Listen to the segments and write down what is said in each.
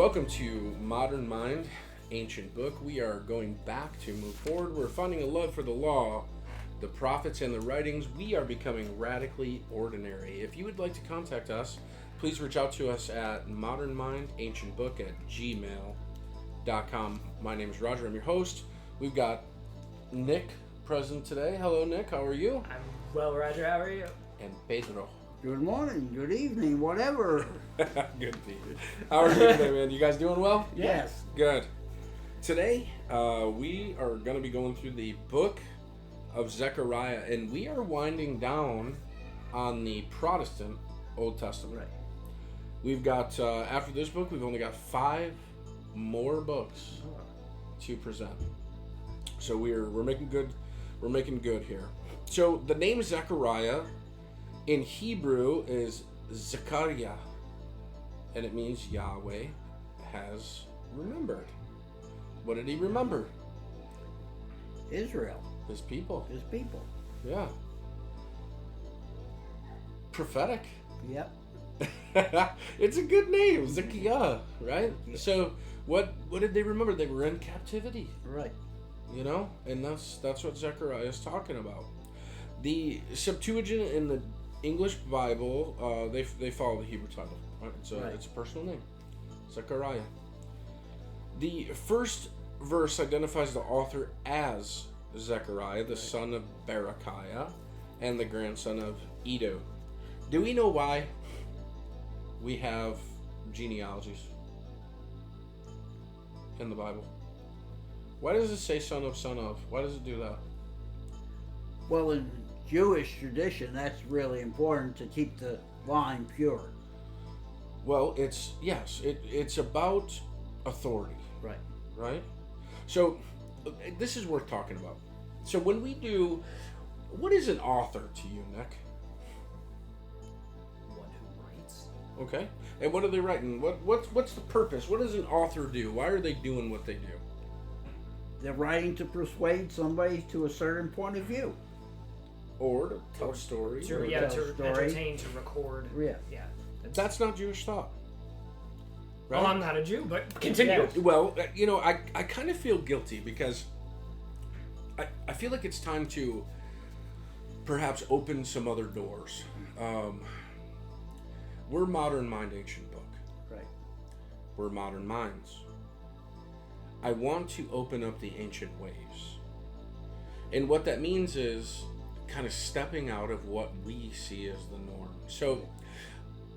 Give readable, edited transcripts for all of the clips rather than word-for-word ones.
Welcome to Modern Mind, Ancient Book. We are going back to move forward. We're finding a love for the law, the prophets, and the writings. We are becoming radically ordinary. If you would like to contact us, please reach out to us at ModernMindAncientBook@gmail.com. My name is Roger. I'm your host. We've got Nick present today. Hello, Nick. How are you? I'm well, Roger. How are you? And Pedro. Good morning, good evening, whatever. Good to be. How are you today, man? You guys doing well? Yes. Good. Today, we are going to be going through the book of Zechariah, and we are winding down on the Protestant Old Testament. Right. We've got, after this book, we've only got 5 more books to present. So we're making good. We're making good here. So the name Zechariah in Hebrew is Zechariah, and it means Yahweh has remembered. What did he remember? Israel. His people. His people. Yeah. Prophetic. Yep. It's a good name, Zechariah, right? Yeah. So what did they remember? They were in captivity. Right. You know? And that's what Zechariah is talking about. The Septuagint in the English Bible, they follow the Hebrew title. Right? It's a personal name, Zechariah. The first verse identifies the author as Zechariah, the son of Berechiah, and the grandson of Edo. Do we know why we have genealogies in the Bible? Why does it say son of, son of? Why does it do that? Well, in Jewish tradition, that's really important to keep the line pure. Well, it's about authority. Right. Right? So, this is worth talking about. So when we do, what is an author to you, Nick? One who writes. Okay. And what are they writing? What's the purpose? What does an author do? Why are they doing what they do? They're writing to persuade somebody to a certain point of view. Or to tell a story. To entertain, to record. Yeah. That's not Jewish thought. Right? Well, I'm not a Jew, but continue. Yeah. Well, I kind of feel guilty because I feel like it's time to perhaps open some other doors. We're Modern Mind Ancient Book. Right. We're Modern Minds. I want to open up the ancient ways. And what that means is kind of stepping out of what we see as the norm. So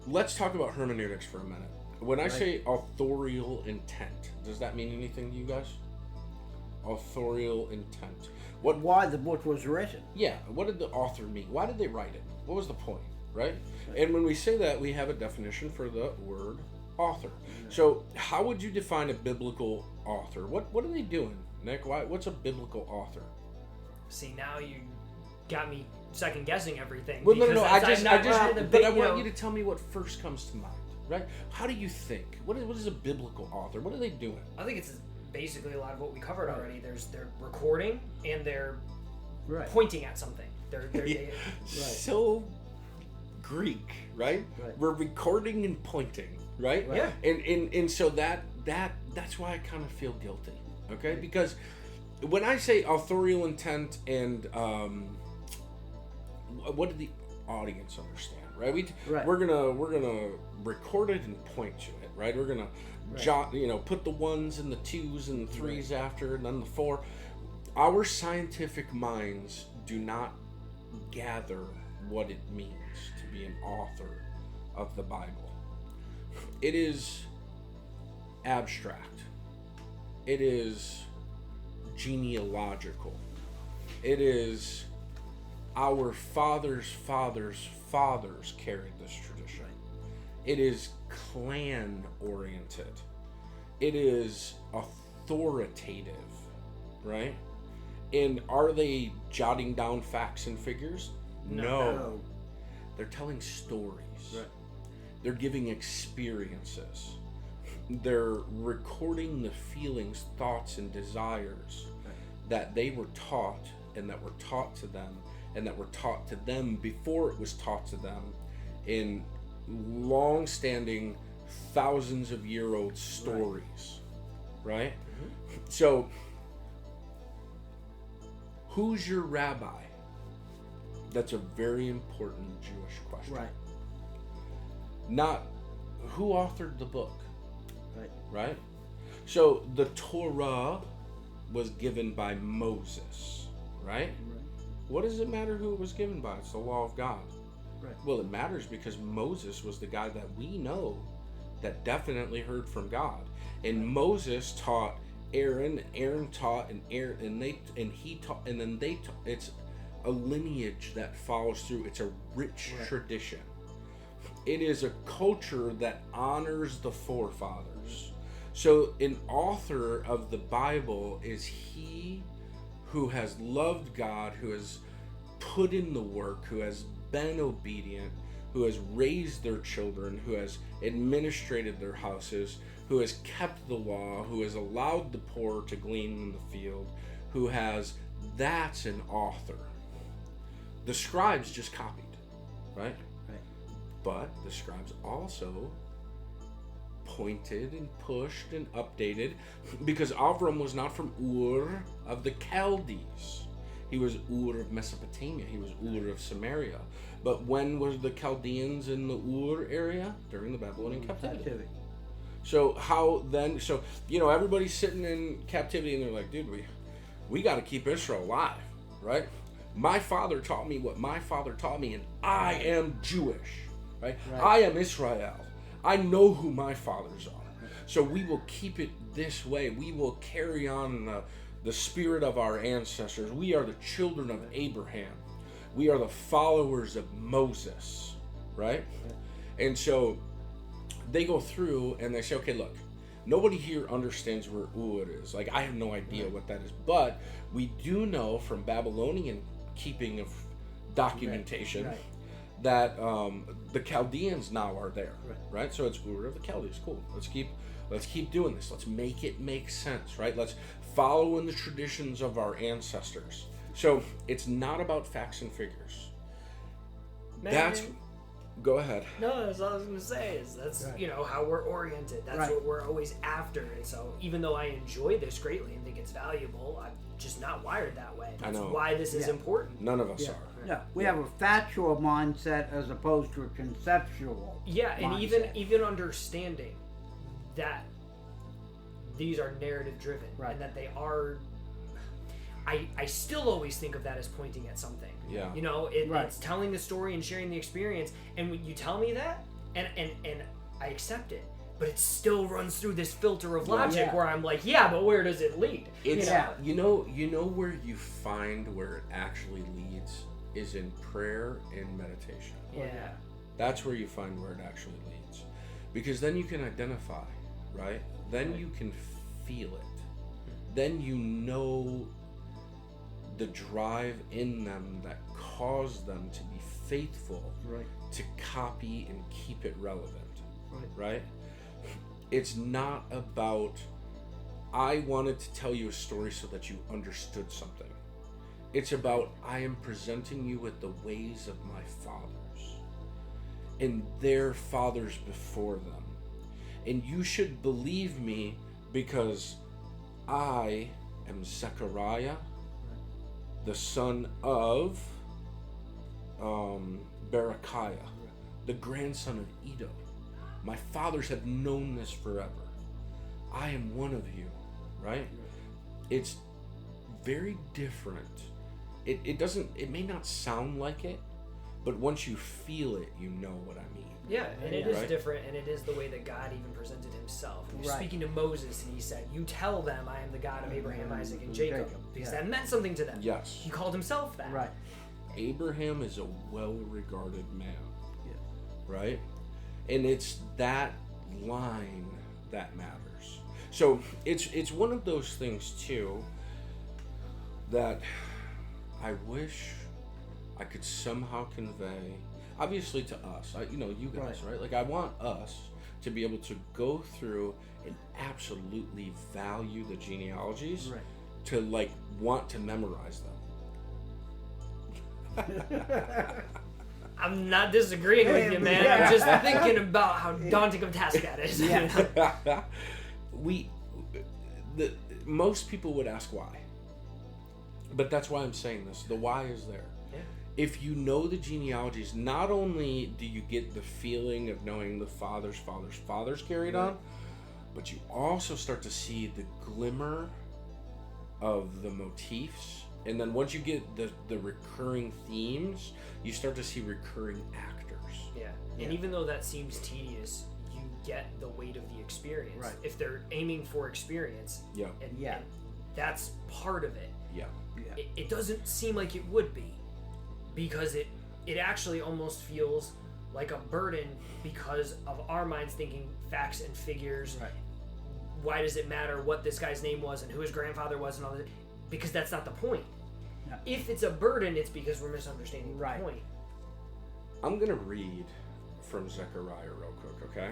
let's talk about hermeneutics for a minute. When I say authorial intent, does that mean anything to you guys? Authorial intent. Why the book was written. Yeah, what did the author mean? Why did they write it? What was the point, right? And when we say that, we have a definition for the word author. So how would you define a biblical author? What are they doing, Nick? What's a biblical author? See, now you got me second guessing everything. Well, no. I want you to tell me what first comes to mind, right? How do you think? What is a biblical author? What are they doing? I think it's basically a lot of what we covered already. They're recording and they're pointing at something. So Greek, right? We're recording and pointing, right? Yeah. And so that's why I kind of feel guilty, okay? Because when I say authorial intent and what did the audience understand, right? We're gonna record it and point to it, right? We're gonna put the 1s and the 2s and the 3s after, and then the 4. Our scientific minds do not gather what it means to be an author of the Bible. It is abstract. It is genealogical. It is our fathers' fathers' fathers carried this tradition. It is clan oriented. It is authoritative, right? And are they jotting down facts and figures? No. They're telling stories. Right. They're giving experiences. They're recording the feelings, thoughts, and desires that they were taught and that were taught to them and that were taught to them before it was taught to them in long-standing thousands of year old stories, right? So, who's your rabbi? That's a very important Jewish question. Right. Not who authored the book. Right. Right? So the Torah was given by Moses, right? What does it matter who it was given by? It's the law of God. Right. Well, it matters because Moses was the guy that we know that definitely heard from God. And Moses taught Aaron, Aaron taught, and he taught, and then they taught. It's a lineage that follows through. It's a rich tradition. It is a culture that honors the forefathers. So an author of the Bible is he who has loved God, who has put in the work, who has been obedient, who has raised their children, who has administrated their houses, who has kept the law, who has allowed the poor to glean in the field, that's an author. The scribes just copied, right? Right. But the scribes also pointed and pushed and updated, because Avram was not from Ur of the Chaldees. He was Ur of Mesopotamia. He was Ur of Samaria. But when were the Chaldeans in the Ur area? During the Babylonian captivity. So how then? So, everybody's sitting in captivity and they're like, dude, we got to keep Israel alive, right? My father taught me what my father taught me, and I am Jewish, right? I am Israel. I know who my fathers are. So we will keep it this way. We will carry on the spirit of our ancestors. We are the children of Abraham. We are the followers of Moses, right? And so they go through and they say, okay, look, nobody here understands where Ur is. Like, I have no idea what that is. But we do know from Babylonian keeping of documentation that the Chaldeans now are there, right? So it's Ur of the Chaldees. Cool. Let's keep doing this. Let's make it make sense, right? Let's follow in the traditions of our ancestors. So it's not about facts and figures. Go ahead. No, that's all I was going to say. That's how we're oriented. That's what we're always after. And so even though I enjoy this greatly and think it's valuable, I'm just not wired that way. That's why this is important. None of us are. Yeah, we have a factual mindset as opposed to a conceptual. Yeah, and mindset. even understanding that these are narrative driven and that they are. I still always think of that as pointing at something. Yeah. It's telling the story and sharing the experience. And when you tell me that, and I accept it, but it still runs through this filter of logic where I'm like, but where does it lead? It's you know where you find where it actually leads is in prayer and meditation. Yeah. That's where you find where it actually leads. Because then you can identify, right? Then you can feel it. Then you know the drive in them that caused them to be faithful, to copy and keep it relevant, right? It's not about, I wanted to tell you a story so that you understood something. It's about, I am presenting you with the ways of my fathers and their fathers before them. And you should believe me because I am Zechariah, the son of Berechiah, the grandson of Edo. My fathers have known this forever. I am one of you, right? It's very different. It may not sound like it, but once you feel it, you know what I mean. Yeah, and it is different, and it is the way that God even presented himself. He was speaking to Moses, and he said, you tell them I am the God of Abraham, Isaac, and Jacob. Because that meant something to them. Yes. He called himself that. Right. Abraham is a well-regarded man. Yeah. Right? And it's that line that matters. So it's one of those things, too, that I wish I could somehow convey, obviously to us, you guys, right? Like, I want us to be able to go through and absolutely value the genealogies, to want to memorize them. I I'm not disagreeing with you, man. I'm just thinking about how daunting of a task that is. Yeah. Most people would ask why. But that's why I'm saying this. The why is there. Yeah. If you know the genealogies, not only do you get the feeling of knowing the fathers carried on, but you also start to see the glimmer of the motifs. And then once you get the recurring themes, you start to see recurring actors. Yeah. And even though that seems tedious, you get the weight of the experience. Right. If they're aiming for experience, and that's part of it. Yeah. It doesn't seem like it would be, because it actually almost feels like a burden because of our minds thinking facts and figures. Right. Why does it matter what this guy's name was and who his grandfather was and all that? Because that's not the point. No. If it's a burden, it's because we're misunderstanding the point. I'm going to read from Zechariah real quick, okay?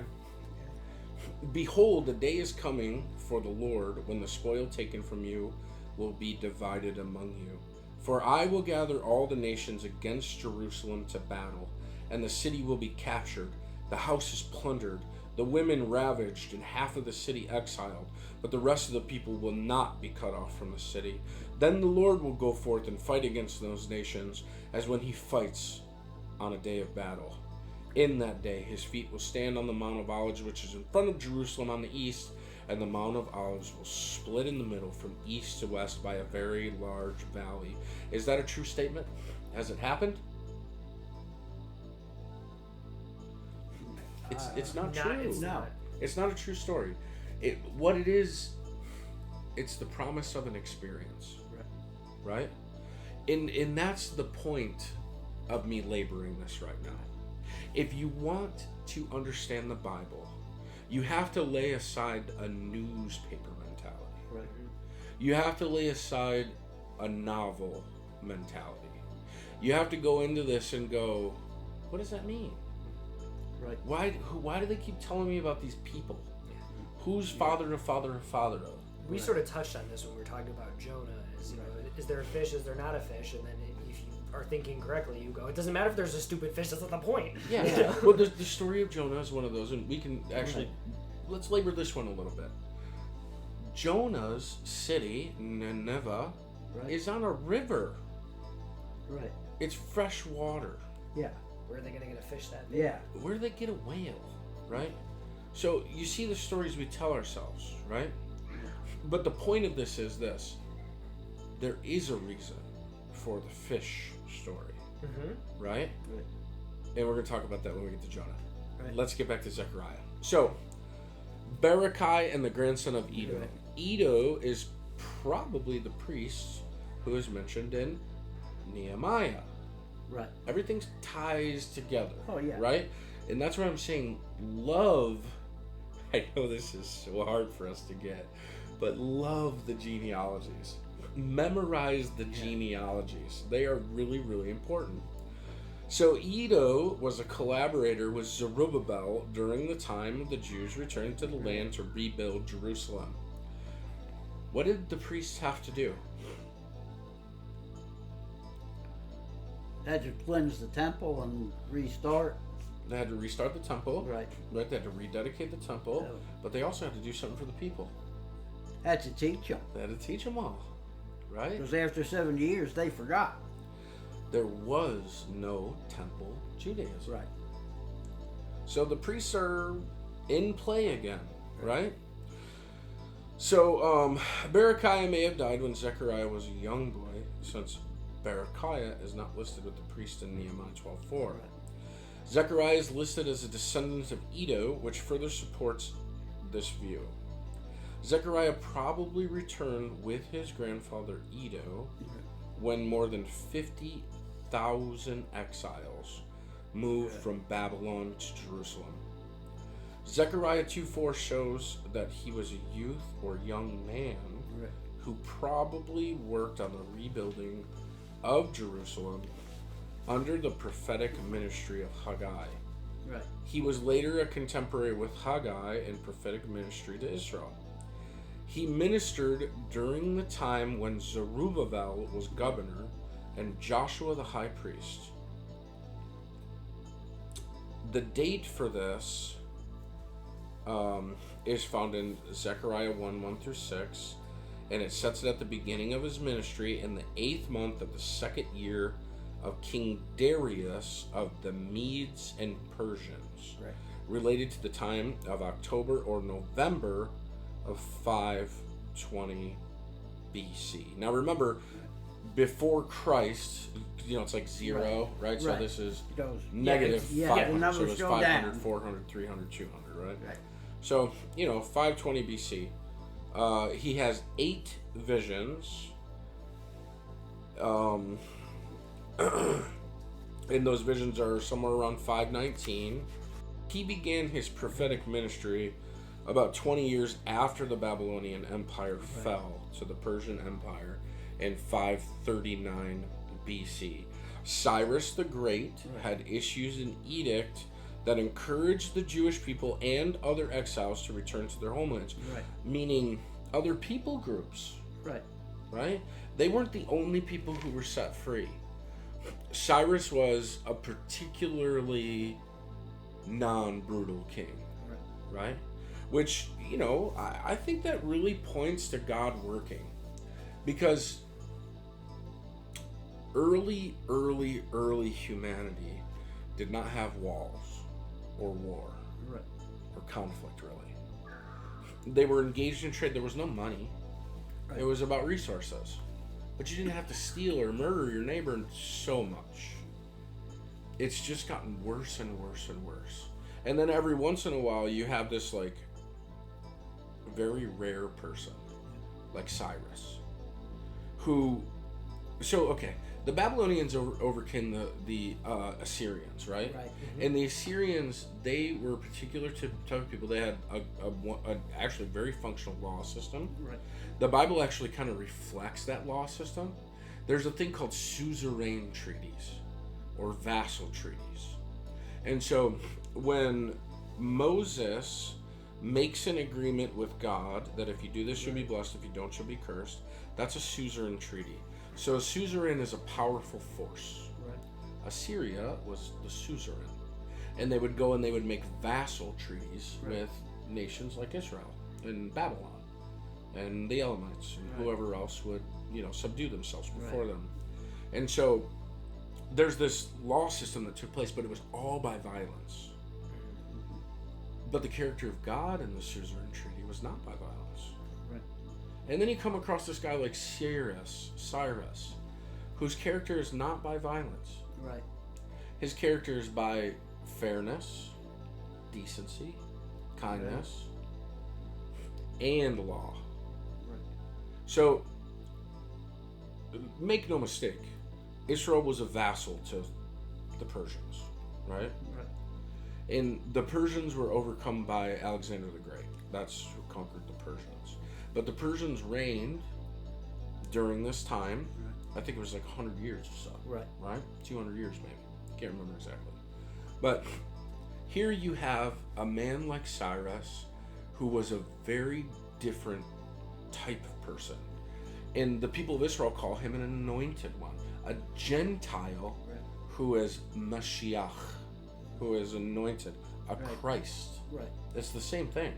Behold, the day is coming for the Lord when the spoil taken from you will be divided among you. For I will gather all the nations against Jerusalem to battle, and the city will be captured, the houses plundered, the women ravaged, and half of the city exiled, but the rest of the people will not be cut off from the city. Then the Lord will go forth and fight against those nations, as when he fights on a day of battle. In that day his feet will stand on the Mount of Olives, which is in front of Jerusalem on the east, and the Mount of Olives will split in the middle from east to west by a very large valley. Is that a true statement? Has it happened? It's not true. It's not a true story. What it is, it's the promise of an experience. Right? And that's the point of me laboring this right now. If you want to understand the Bible, you have to lay aside a newspaper mentality. Right. You have to lay aside a novel mentality. You have to go into this and go, what does that mean? Right. Why do they keep telling me about these people? Who's father of father of father of? We sort of touched on this when we were talking about Jonah. Is there a fish? Is there not a fish? And then if you are thinking correctly, you go, it doesn't matter if there's a stupid fish. That's not the point. Yeah. Well, the story of Jonah is one of those, and we can actually let's labor this one a little bit. Jonah's city, Nineveh, is on a river. Right. It's fresh water. Yeah. Where are they going to get a fish that big? Yeah. Where do they get a whale? Right? So you see the stories we tell ourselves, right? But the point of this is this. There is a reason for the fish story. Mm-hmm. Right? And we're going to talk about that when we get to Jonah. Right. Let's get back to Zechariah. So, Berechiah and the grandson of Iddo. Right. Iddo is probably the priest who is mentioned in Nehemiah. Right. Everything ties together. Oh, yeah. Right? And that's where I'm saying love. I know this is so hard for us to get, but love the genealogies. Memorize the genealogies. They are really, really important. So Iddo was a collaborator with Zerubbabel during the time of the Jews returning to the land to rebuild Jerusalem. What did the priests have to do? They had to cleanse the temple and restart. They had to restart the temple. Right. Right. They had to rededicate the temple. Oh. But they also had to do something for the people. Had to teach them. They had to teach them all. Right? Because after 7 years, they forgot. There was no temple Judaism. Right. So the priests are in play again, right? So Berechiah may have died when Zechariah was a young boy, since Berechiah is not listed with the priest in Nehemiah 12:4. Right. Zechariah is listed as a descendant of Iddo, which further supports this view. Zechariah probably returned with his grandfather Iddo when more than 50,000 exiles moved from Babylon to Jerusalem. Zechariah 2:4 shows that he was a youth or young man who probably worked on the rebuilding of Jerusalem under the prophetic ministry of Haggai. Right. He was later a contemporary with Haggai in prophetic ministry to Israel. He ministered during the time when Zerubbabel was governor and Joshua the high priest. the date for this is found in Zechariah 1:1-6, and it sets it at the beginning of his ministry in the 8th month of the 2nd year of King Darius of the Medes and Persians, related to the time of October or November of 520 BC. Now remember, before Christ, it's like 0, right? So this is negative 500. So it's 500, 400, 300, 200, right? So, 520 BC. He has 8 visions. And those visions are somewhere around 519. He began his prophetic ministry about 20 years after the Babylonian Empire fell to the Persian Empire in 539 BC. Cyrus the Great had issued an edict that encouraged the Jewish people and other exiles to return to their homelands, meaning other people groups. Right? They weren't the only people who were set free. Cyrus was a particularly non-brutal king, right? Which, I think that really points to God working. Because early humanity did not have walls or war or conflict, really. They were engaged in trade. There was no money. It was about resources. But you didn't have to steal or murder your neighbor so much. It's just gotten worse and worse and worse. And then every once in a while you have this very rare person like Cyrus who... the Babylonians overcame the Assyrians, right? And the Assyrians, they were a particular type of people. They had a actually very functional law system. The Bible actually kind of reflects that law system. There's a thing called suzerain treaties or vassal treaties. And so when Moses makes an agreement with God that if you do this, you'll be blessed. If you don't, you'll be cursed. That's a suzerain treaty. So a suzerain is a powerful force. Assyria was the suzerain. And they would go and they would make vassal treaties with nations like Israel and Babylon and the Elamites and whoever else would, subdue themselves before them. And so there's this law system that took place, but it was all by violence. But the character of God in the suzerain treaty was not by violence. And then you come across this guy like Cyrus, whose character is not by violence. His character is by fairness, decency, kindness, and law. So, make no mistake, Israel was a vassal to the Persians, right? And the Persians were overcome by Alexander the Great. That's who conquered the Persians. But the Persians reigned during this time. I think it was like 100 years or so. Right? 200 years maybe. Can't remember exactly. But here you have a man like Cyrus who was a very different type of person. And the people of Israel call him an anointed one. A Gentile who is Mashiach, who is anointed. A Christ. It's the same thing.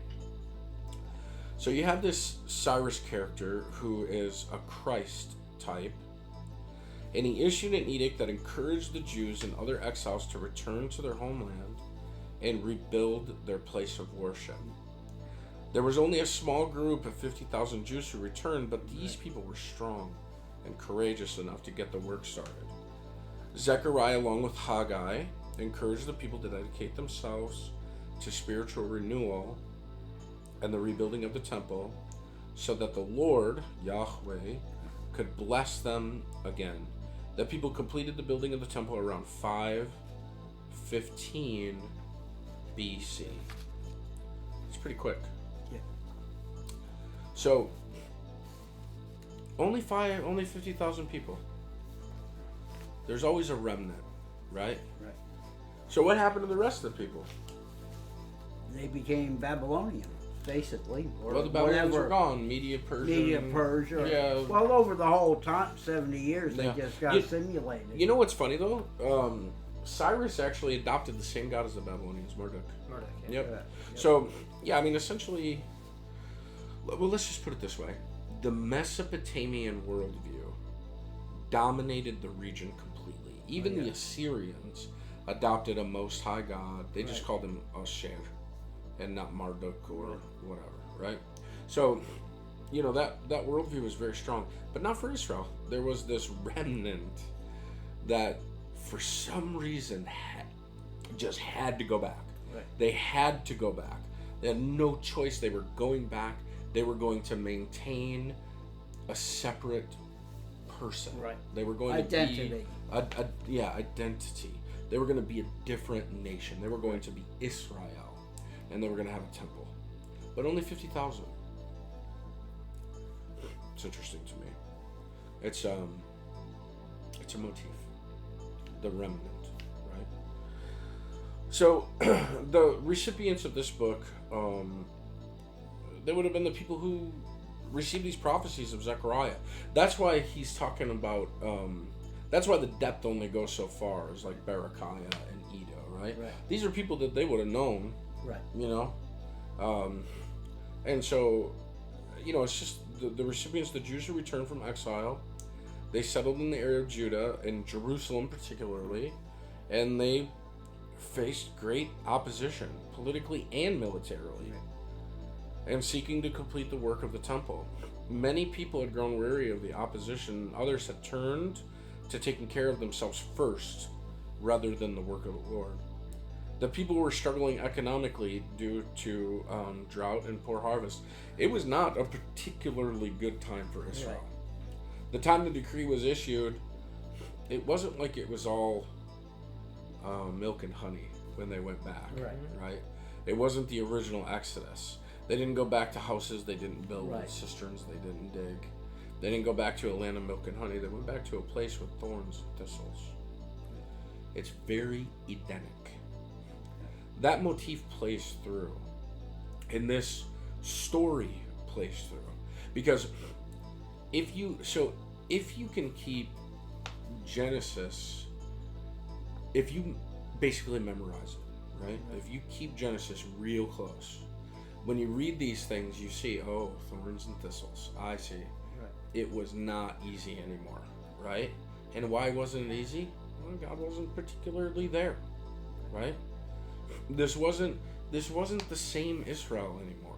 So you have this Cyrus character who is a Christ type, and he issued an edict that encouraged the Jews and other exiles to return to their homeland and rebuild their place of worship. There was only a small group of 50,000 Jews who returned, but these people were strong and courageous enough to get the work started. Zechariah, along with Haggai, encouraged the people to dedicate themselves to spiritual renewal and the rebuilding of the temple so that the Lord, Yahweh, could bless them again. The people completed the building of the temple around 515 BC. It's pretty quick. So, only 50,000 people. There's always a remnant, right? So what happened to the rest of the people? They became Babylonian, basically. Well, the Babylonians were gone. Media Persia. Yeah. Well, over the whole time, 70 years, they just got assimilated. You know what's funny, though? Cyrus actually adopted the same god as the Babylonians, Marduk. Marduk. Yeah. Yep. Yep. So, yeah, I mean, essentially, well, let's just put it this way. The Mesopotamian worldview dominated the region completely. Even the Assyrians adopted a Most High God. They just called him Osher and not Marduk or whatever, right? So, you know, that worldview was very strong. But not for Israel. There was this remnant that, for some reason, just had to go back. Right. They had to go back. They had no choice. They were going back. They were going to maintain a separate person. Right. They were going identity. to be identity. They were going to be a different nation. They were going to be Israel, and they were going to have a temple, but only 50,000. It's interesting to me. It's a motif, the remnant, right? So the recipients of this book, they would have been the people who received these prophecies of Zechariah. That's why he's talking about. That's why the depth only goes so far, as like Berechiah and Edo, right? These are people that they would have known, right? You know, and so, you know, it's just the recipients, the Jews who returned from exile. They settled in the area of Judah, in Jerusalem particularly, and they faced great opposition, politically and militarily, and seeking to complete the work of the temple. Many people had grown weary of the opposition. Others had turned to taking care of themselves first, rather than the work of the Lord. The people were struggling economically due to drought and poor harvest. It was not a particularly good time for Israel. Right. The time the decree was issued, it wasn't like it was all milk and honey when they went back, right? It wasn't the original Exodus. They didn't go back to houses they didn't build, cisterns they didn't dig. They didn't go back to a land of milk and honey. They went back to a place with thorns and thistles. It's very Edenic. That motif plays through, and this story plays through, because if you can keep Genesis, if you basically memorize it, right? If you keep Genesis real close, when you read these things, you see, oh, thorns and thistles. I see. Right. It was not easy anymore, right? And why wasn't it easy? Well, God wasn't particularly there, right? This wasn't the same Israel anymore.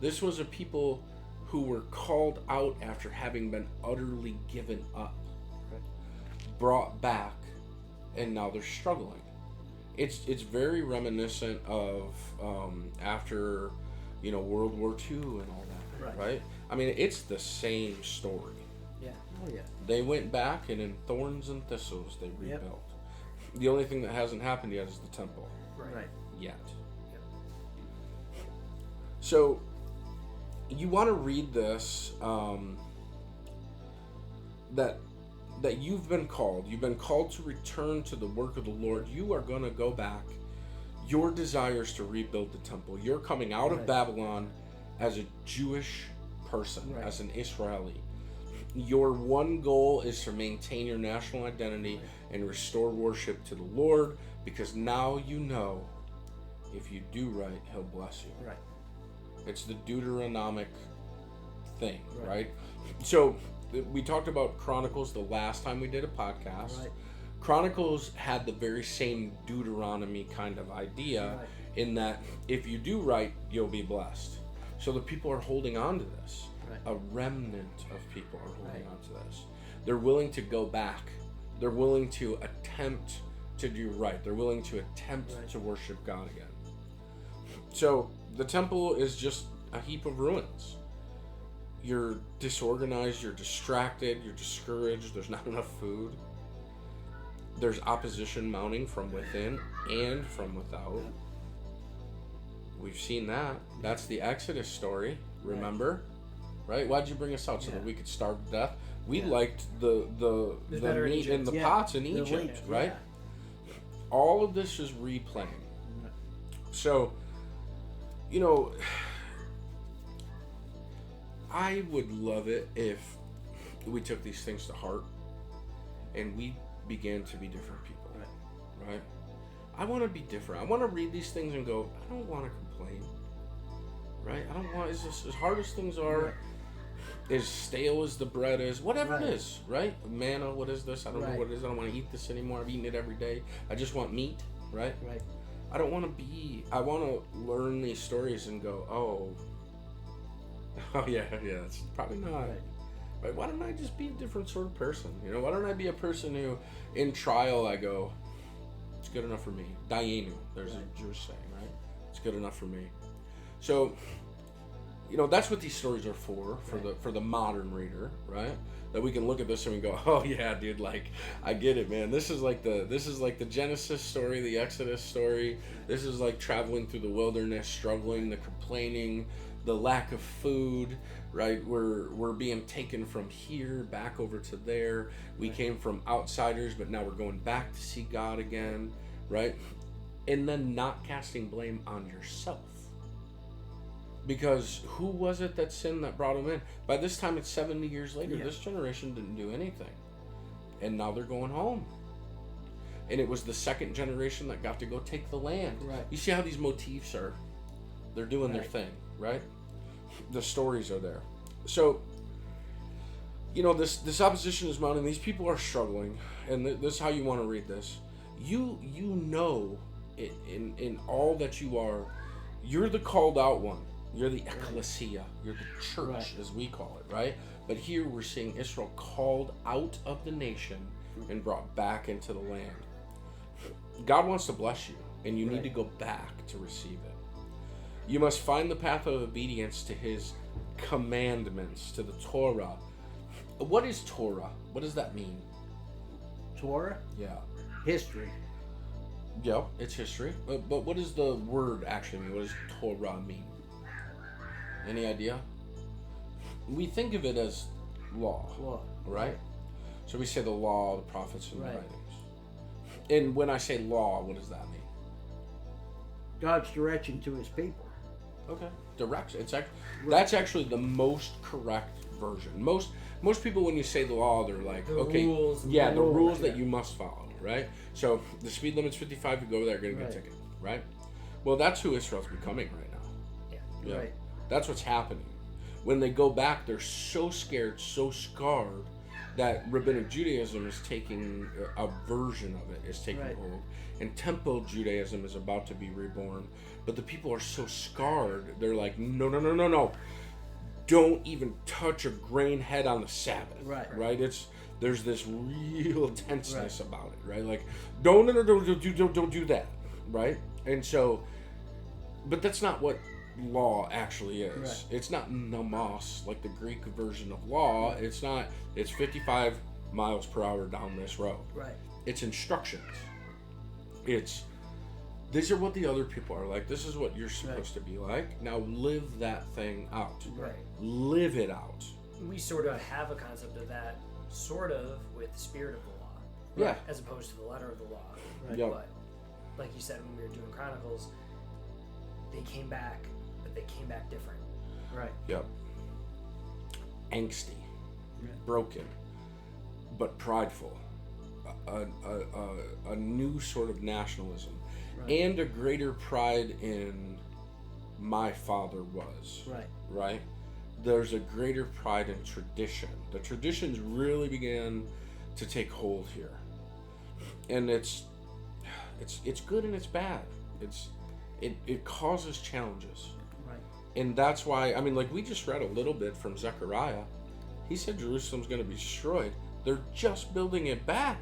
This was a people who were called out after having been utterly given up, brought back, and now they're struggling. It's very reminiscent of after, you know, World War II and all that, right? I mean, it's the same story. Yeah. Oh yeah. They went back, and in thorns and thistles they rebuilt. The only thing that hasn't happened yet is the temple. Right. Yet. So you want to read this, that you've been called. You've been called to return to the work of the Lord. You are going to go back. Your desire is to rebuild the temple. You're coming out of Babylon as a Jewish person, as an Israeli. Your one goal is to maintain your national identity and restore worship to the Lord, because now you know if you do right, He'll bless you. Right. It's the Deuteronomic thing, right? So we talked about Chronicles the last time we did a podcast. Right. Chronicles had the very same Deuteronomy kind of idea, in that if you do right, you'll be blessed. So the people are holding on to this. A remnant of people are holding on to this. They're willing to go back. They're willing to attempt to do right. They're willing to attempt to worship God again. So the temple is just a heap of ruins. You're disorganized, you're distracted, you're discouraged, there's not enough food. There's opposition mounting from within and from without. We've seen that. That's the Exodus story, remember? Right? Why'd you bring us out? So that we could starve to death? We liked the meat in the pots in Egypt, right? All of this is replaying. So, you know, I would love it if we took these things to heart and we began to be different people, right? I want to be different. I want to read these things and go, I don't want to complain, right? I don't want, as hard as things are, as stale as the bread is, whatever it is, right? Manna, what is this? I don't know what it is. I don't want to eat this anymore. I've eaten it every day. I just want meat, right? Right. I don't want to be, I want to learn these stories and go, oh yeah, it's probably not. Right? Why don't I just be a different sort of person? You know, why don't I be a person who, in trial, I go, it's good enough for me. Dayenu, there's a Jewish saying, right? It's good enough for me. So, you know, that's what these stories are for the modern reader, right? That we can look at this and we go, oh yeah, dude, like, I get it, man. This is like the Genesis story, the Exodus story. This is like traveling through the wilderness, struggling, the complaining, the lack of food, right? We're being taken from here back over to there. We came from outsiders, but now we're going back to see God again, right? And then not casting blame on yourself. Because who was it that sinned that brought him in? By this time, it's 70 years later. This generation didn't do anything. And now they're going home. And it was the second generation that got to go take the land. Right. You see how these motifs are, they're doing their thing, right? The stories are there. So, you know, this opposition is mounting. These people are struggling. And this is how you want to read this. You know, in all that you are, you're the called out one. You're the ecclesia. You're the church, as we call it, right? But here we're seeing Israel called out of the nation and brought back into the land. God wants to bless you, and you need to go back to receive it. You must find the path of obedience to his commandments, to the Torah. What is Torah? What does that mean? Torah? Yeah. History. Yeah, it's history. But what does the word actually mean? What does Torah mean? Any idea? We think of it as law, right? So we say the law, the prophets, and the writings. And when I say law, what does that mean? God's direction to his people. Okay, direction. That's actually the most correct version. Most people, when you say the law, they're like, the rules that you must follow, right? So the speed limit's 55. You go over there, you're gonna get a ticket, right? Well, that's who Israel's becoming right now. Yeah. Right. That's what's happening. When they go back, they're so scared, so scarred, that Rabbinic Judaism is taking a version of it, is taking hold. And Temple Judaism is about to be reborn. But the people are so scarred, they're like, no. Don't even touch a grain head on the Sabbath. Right? There's this real tenseness about it, right? Like, don't do that, right? And so, but that's not what law actually is. It's not nomos, like the Greek version of law. It's 55 miles per hour down this road. It's instructions. These are what the other people are like. This is what you're supposed to be like. Now live that thing out. Live it out. We sort of have a concept of that, sort of, with the spirit of the law. As opposed to the letter of the law. But like you said when we were doing Chronicles, they came back, but they came back different. Angsty, broken, but prideful. A new sort of nationalism, and a greater pride in my father was. Right? There's a greater pride in tradition. The traditions really began to take hold here, and it's good and it's bad. It causes challenges. And that's why, I mean, like we just read a little bit from Zechariah. He said Jerusalem's going to be destroyed. They're just building it back.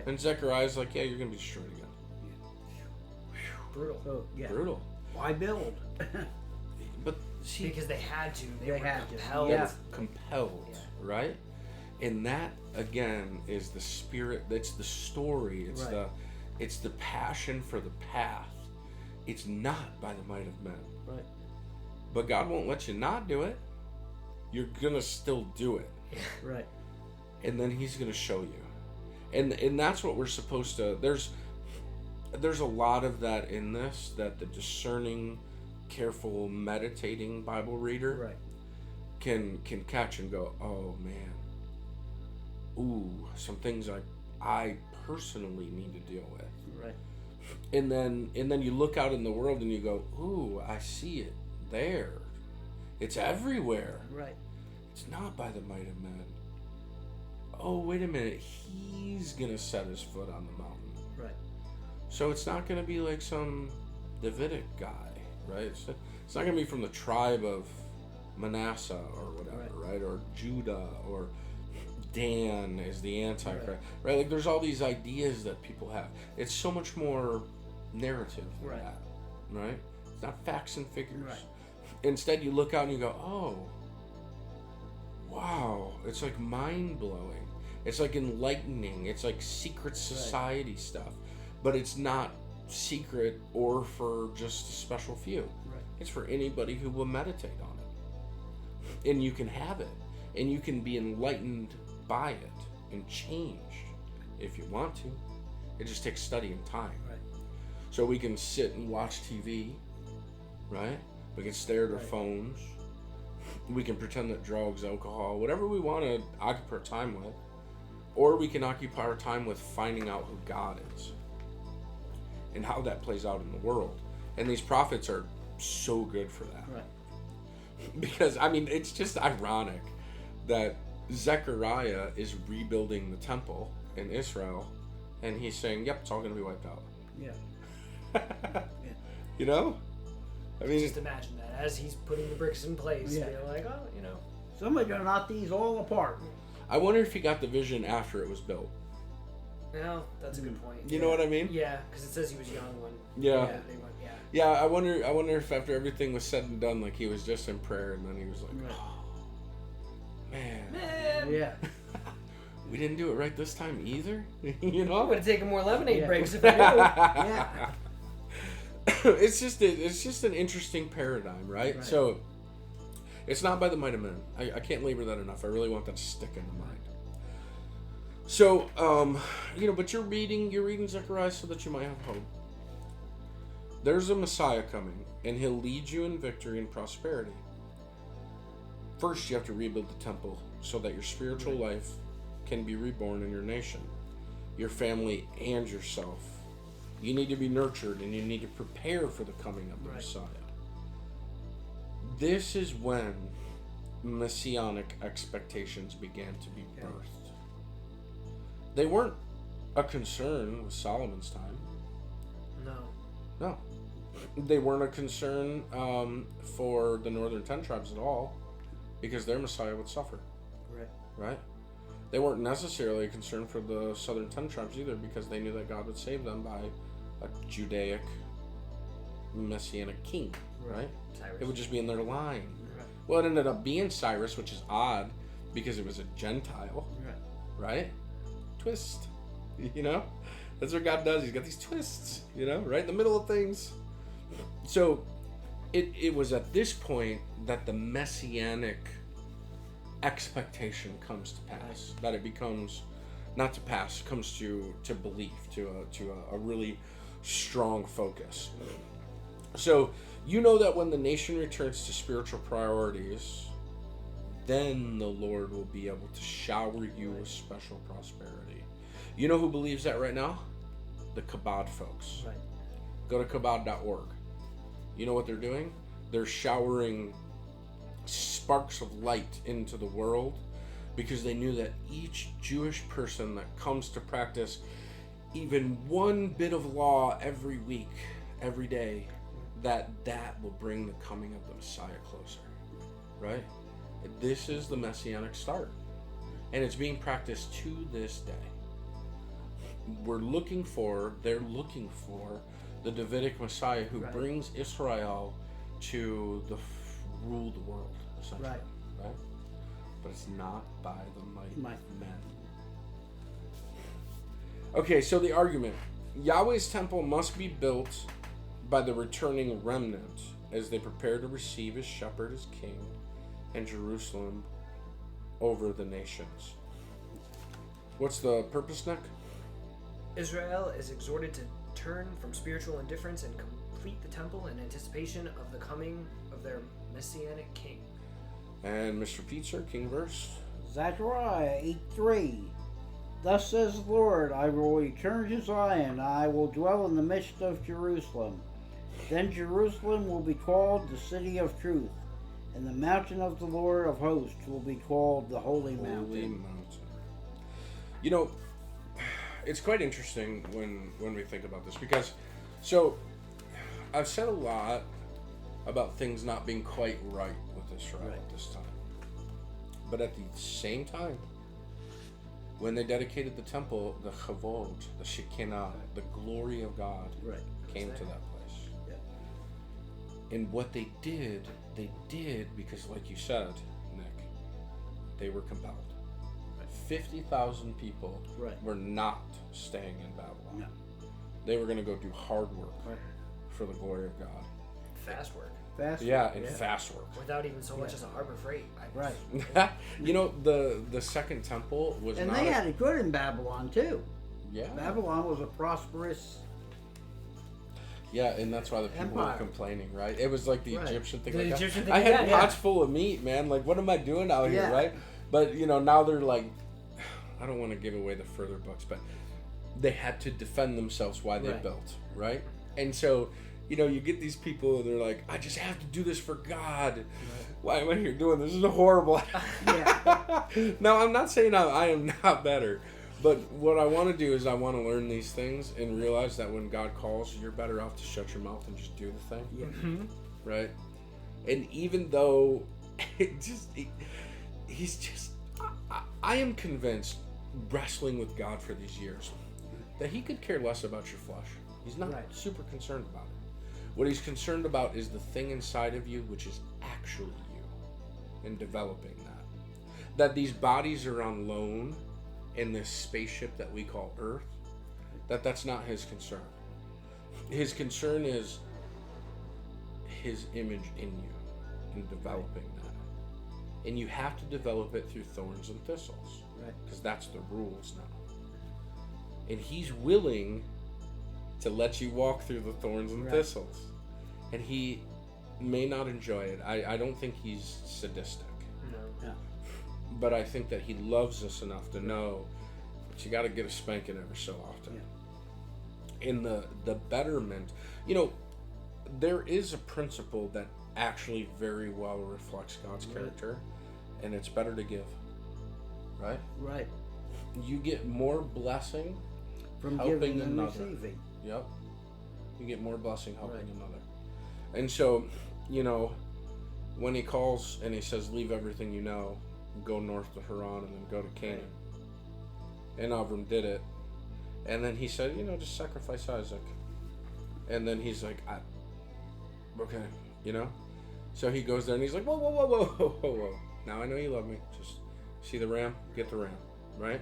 And Zechariah's like, yeah, you're going to be destroyed again. Brutal. Brutal. Why build? But see, because they had to. They were had compelled, right? And that again is the spirit. That's the story. It's the passion for the path. It's not by the might of men. But God won't let you not do it. You're gonna still do it. And then He's gonna show you. And that's what we're supposed to. There's a lot of that in this, that the discerning, careful, meditating Bible reader can catch and go, oh man, ooh, some things I personally need to deal with. Right. And then you look out in the world and you go, ooh, I see it there. It's everywhere. Right. It's not by the might of men. Oh, wait a minute. He's going to set his foot on the mountain. Right. So it's not going to be like some Davidic guy, right? It's not going to be from the tribe of Manasseh or whatever, right? Or Judah, or Dan is the Antichrist, right? Like there's all these ideas that people have. It's so much more narrative than that, right? It's not facts and figures. Right. Instead, you look out and you go, oh, wow. It's like mind-blowing. It's like enlightening. It's like secret society stuff. But it's not secret or for just a special few. Right. It's for anybody who will meditate on it. And you can have it. And you can be enlightened by it and changed if you want to. It just takes study and time. Right. So we can sit and watch TV, right? We can stare at our phones. We can pretend that drugs, alcohol, whatever we want to occupy our time with. Or we can occupy our time with finding out who God is and how that plays out in the world. And these prophets are so good for that. Right. Because, I mean, it's just ironic that Zechariah is rebuilding the temple in Israel, and he's saying, yep, it's all going to be wiped out. Yeah. You know? I mean, just imagine that as he's putting the bricks in place. Yeah. You're like, oh, you know. Somebody's going to knock these all apart. I wonder if he got the vision after it was built. No, that's a good point. You know what I mean? Yeah, because it says he was young when. Yeah. Yeah. I wonder if after everything was said and done, like he was just in prayer, and then he was like, oh, man. Yeah. We didn't do it right this time either. You know? Would have taken more lemonade breaks if I knew. Yeah. It's just an interesting paradigm, right? So it's not by the might of men. I can't labor that enough. I really want that to stick in the mind. So, but you're reading Zechariah so that you might have hope. There's a Messiah coming, and he'll lead you in victory and prosperity. First, you have to rebuild the temple so that your spiritual life can be reborn in your nation, your family, and yourself. You need to be nurtured, and you need to prepare for the coming of the Messiah. This is when messianic expectations began to be birthed. They weren't a concern with Solomon's time. No. They weren't a concern for the northern 10 tribes at all, because their Messiah would suffer. Right? They weren't necessarily a concern for the southern 10 tribes either, because they knew that God would save them by a Judaic messianic king, right? It would just be in their line. Well, it ended up being Cyrus, which is odd because it was a Gentile, right? Twist, you know? That's what God does. He's got these twists, right in the middle of things. So it was at this point that the messianic expectation comes to pass, that it becomes, not to pass, comes to belief, to a really strong focus. So that when the nation returns to spiritual priorities, then the Lord will be able to shower you with special prosperity. You know who believes that right now? The Chabad folks. Go to chabad.org. You know what they're doing? They're showering sparks of light into the world because they knew that each Jewish person that comes to practice even one bit of law every week, every day, that will bring the coming of the Messiah closer, right? This is the messianic start, and it's being practiced to this day. They're looking for the Davidic Messiah who brings Israel to rule the world, essentially, right? But it's not by the might of men. Okay, so the argument. Yahweh's temple must be built by the returning remnant as they prepare to receive his shepherd as king and Jerusalem over the nations. What's the purpose, Nick? Israel is exhorted to turn from spiritual indifference and complete the temple in anticipation of the coming of their messianic king. And Mr. Pizza, King verse? Zechariah 8:3. Thus says the Lord, I will return to Zion, I will dwell in the midst of Jerusalem. Then Jerusalem will be called the city of truth, and the mountain of the Lord of hosts will be called the Holy Mountain. You know, it's quite interesting when we think about this, because, so, I've said a lot about things not being quite right with Israel at this time. But at the same time, when they dedicated the temple, the Chavod, the Shekinah, the glory of God came to that place. Yeah. And what they did because, like you said, Nick, they were compelled. 50,000 people were not staying in Babylon. No. They were going to go do hard work for the glory of God. Fast work. Fast work. Without even so much as a harbor freight. Right. You know, the second temple was and they had it good in Babylon, too. Yeah. Babylon was a prosperous... Yeah, and that's why the people were complaining, right? It was like the Egyptian thing. The I had pots full of meat, man. Like, what am I doing out here, right? But, you know, now they're like... I don't want to give away the further books, but they had to defend themselves why they built, right? And so, you know, you get these people and they're like, I just have to do this for God. Right. Why am I here doing this? This is horrible. No, I'm not saying I am not better. But what I want to do is I want to learn these things and realize that when God calls, you're better off to shut your mouth and just do the thing. Yeah. Mm-hmm. Right? And even though he's just... I am convinced, wrestling with God for these years, that he could care less about your flesh. He's not super concerned about it. What he's concerned about is the thing inside of you, which is actually you, and developing that. That these bodies are on loan in this spaceship that we call Earth, that's not his concern. His concern is his image in you and developing that. And you have to develop it through thorns and thistles, because that's the rules now. And he's willing to let you walk through the thorns and thistles. And he may not enjoy it. I don't think he's sadistic. No. But I think that he loves us enough to know that you got to get a spanking every so often. Yeah. In the betterment, you know, there is a principle that actually very well reflects God's character, and it's better to give. Right? Right. You get more blessing from helping giving and another. Receiving. Yep. You get more blessing helping another. And so, you know, when he calls and he says, leave everything you know, go north to Haran and then go to Canaan. And Abram did it. And then he said, you know, just sacrifice Isaac. And then he's like, okay, you know? So he goes there and he's like, whoa, whoa, whoa, whoa, whoa, whoa, whoa. Now I know you love me. Just see the ram, get the ram, right?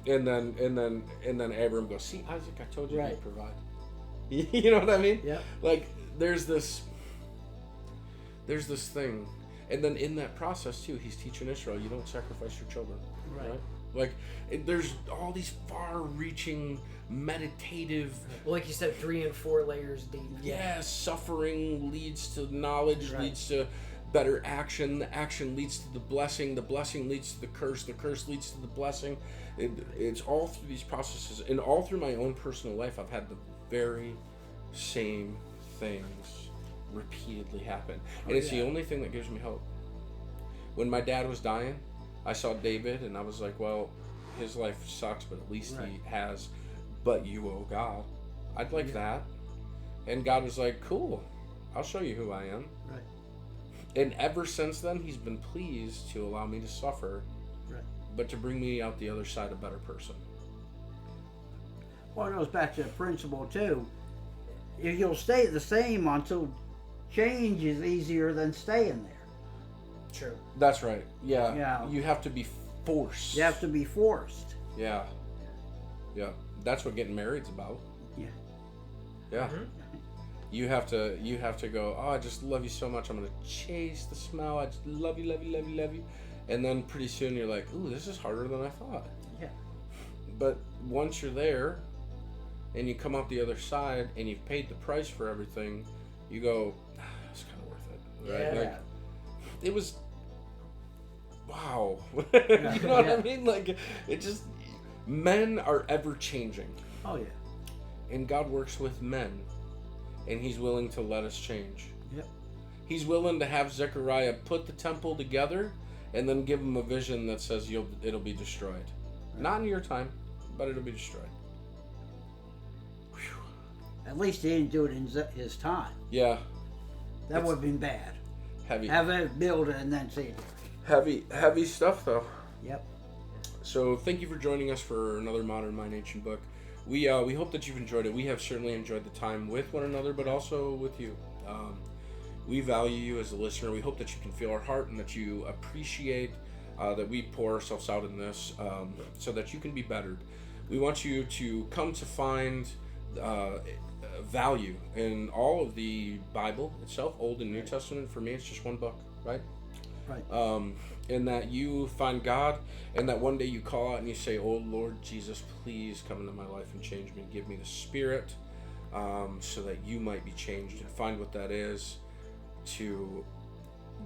And then Abram goes, see, Isaac, I told you he'd provide. You know what I mean? Yeah. Like, there's this thing. And then in that process, too, he's teaching Israel, you don't sacrifice your children. Right? Like, there's all these far-reaching, meditative... Well, like you said, 3 and 4 layers deep. Yeah, suffering leads to knowledge, leads to better action. The action leads to the blessing leads to the curse leads to the blessing. It's all through these processes. And all through my own personal life, I've had the very same things repeatedly happen. And it's the only thing that gives me hope. When my dad was dying, I saw David and I was like, well, his life sucks, but at least he has, but you, oh God. I'd like that. And God was like, cool, I'll show you who I am. Right. And ever since then, he's been pleased to allow me to suffer, but to bring me out the other side a better person. Well, it goes back to the principle, too. If you'll stay the same until change is easier than staying there. True. That's right. Yeah. You have to be forced. You have to be forced. Yeah. Yeah. That's what getting married's about. Yeah. Yeah. Mm-hmm. You have to go, oh, I just love you so much. I'm going to chase the smell. I just love you, love you, love you, love you. And then pretty soon you're like, ooh, this is harder than I thought. Yeah. But once you're there and you come out the other side and you've paid the price for everything, you go, it's kind of worth it. Right? Yeah. Like, it was, wow. You know what I mean? Like, it just, Men are ever changing. Oh, yeah. And God works with men. And He's willing to let us change. Yep. He's willing to have Zechariah put the temple together and then give him a vision that says it'll be destroyed. Right. Not in your time, but it'll be destroyed. Whew. At least he didn't do it in his time. Yeah. That would have been bad. Heavy. Have it built it and then see it. Heavy stuff, though. Yep. So thank you for joining us for another Modern Mind Ancient Book. We hope that you've enjoyed it. We have certainly enjoyed the time with one another, but also with you. We value you as a listener. We hope that you can feel our heart and that you appreciate that we pour ourselves out in this so that you can be bettered. We want you to come to find value in all of the Bible itself, Old and New Testament. For me, it's just one book, right? Right. And that you find God, and that one day you call out and you say, "Oh Lord Jesus, please come into my life and change me. Give me the Spirit so that you might be changed," and find what that is, to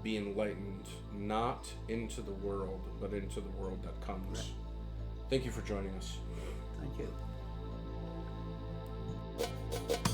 be enlightened, not into the world, but into the world that comes. Right. Thank you for joining us. Thank you.